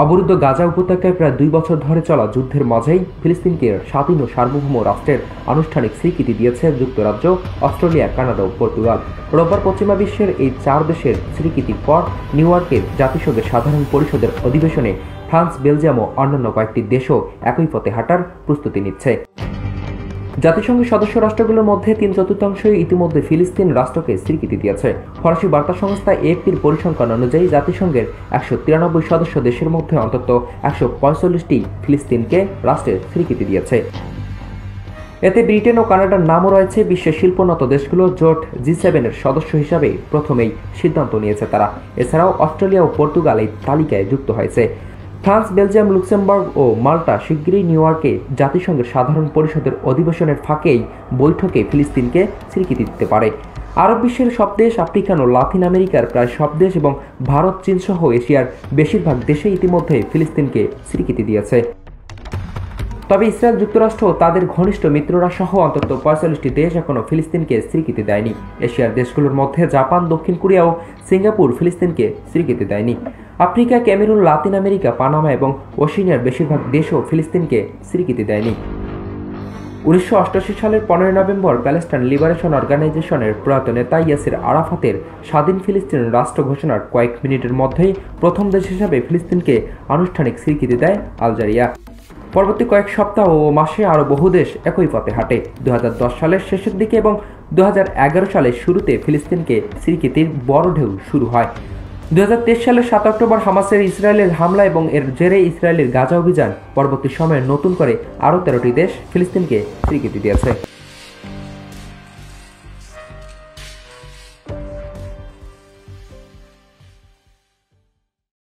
অবরুদ্ধ গাজা উপত্যকায় প্রায় 2 বছর ধরে চলা যুদ্ধের মাঝেই ফিলিস্তিনকে স্বাধীন ও সার্বভৌম রাষ্ট্রের আনুষ্ঠানিক স্বীকৃতি দিয়েছে যুক্তরাজ্য, অস্ট্রেলিয়া, কানাডা ও পর্তুগাল। রোববার পশ্চিমা বিশ্বের এই 4 দেশের স্বীকৃতির পর নিউ ইয়র্কের জাতিসংঘের সাধারণ পরিষদের অধিবেশনে ফ্রান্স, বেলজিয়াম ও অন্যান্য কয়েকটি দেশও একই পথে হাঁটার প্রস্তুতি নিচ্ছে। জাতিসংঘের সদস্য রাষ্ট্রগুলোর মধ্যে 3/4 ইতিমধ্যে ফিলিস্তিন রাষ্ট্রকে স্বীকৃতি দিয়েছে। ফরাসি বার্তা সংস্থা এএফপির পরিসংখ্যান অনুযায়ী জাতিসংঘের 193 সদস্য দেশের মধ্যে অন্তত 145টি ফিলিস্তিনকে রাষ্ট্রের স্বীকৃতি দিয়েছে। এতে ব্রিটেন ও কানাডার নামও রয়েছে। বিশ্বের শিল্পোন্নত দেশগুলো জোট G7 এর সদস্য হিসাবে প্রথমেই সিদ্ধান্ত নিয়েছে তারা। এছাড়াও অস্ট্রেলিয়া ও পর্তুগাল এই তালিকায় যুক্ত হয়েছে। ফ্রান্স, বেলজিয়াম, লুক্সেমবার্গ ও মাল্টা শিগগিরই নিউ ইয়র্কে জাতিসংঘের সাধারণ পরিষদের অধিবেশনের ফাঁকেই বৈঠকে ফিলিস্তিনকে স্বীকৃতি দিতে পারে। আরব বিশ্বের সব দেশ, আফ্রিকান ও লাতিন আমেরিকার প্রায় সব দেশ এবং ভারত, চীন সহ এশিয়ার বেশিরভাগ দেশে ইতিমধ্যে ফিলিস্তিনকে স্বীকৃতি দিয়েছে। তবে ইসরায়েল, যুক্তরাষ্ট্র ও তাদের ঘনিষ্ঠ মিত্ররা সহ অন্তত 45টি দেশ এখনও ফিলিস্তিনকে স্বীকৃতি দেয়নি। এশিয়ার দেশগুলোর মধ্যে জাপান, দক্ষিণ কোরিয়া ও সিঙ্গাপুর ফিলিস্তিনকে স্বীকৃতি দেয়নি। Africa, Cameroon, Latin America, Panama এবং ওশেনিয়ার বেশিরভাগ দেশও ফিলিস্তিনকে স্বীকৃতি দেয়নি। 1988 সালের 15 নভেম্বর প্যালেস্টাইন লিবারেশন অর্গানাইজেশনের প্রয়াত নেতা ইয়াসির আরাফাতের স্বাধীন ফিলিস্তিন রাষ্ট্র ঘোষণার কয়েক মিনিটের মধ্যেই প্রথম দেশ হিসাবে ফিলিস্তিনকে আনুষ্ঠানিক স্বীকৃতি দেয় আলজেরিয়া। পরবর্তী কয়েক সপ্তাহ ও মাসে আরও বহু দেশ একই পথে হাঁটে। 2010 সালের শেষের দিকে এবং 2011 সালের শুরুতে ফিলিস্তিনকে স্বীকৃতির বড় ঢেউ শুরু হয়। 2023 সালের 7 অক্টোবর হামাসের ইসরায়েলের হামলা এবং এর জেরে ইসরায়েলের গাজা অভিযান পরবর্তী সময়ে নতুন করে আরও 13টি দেশ ফিলিস্তিনকে স্বীকৃতি দিয়েছে।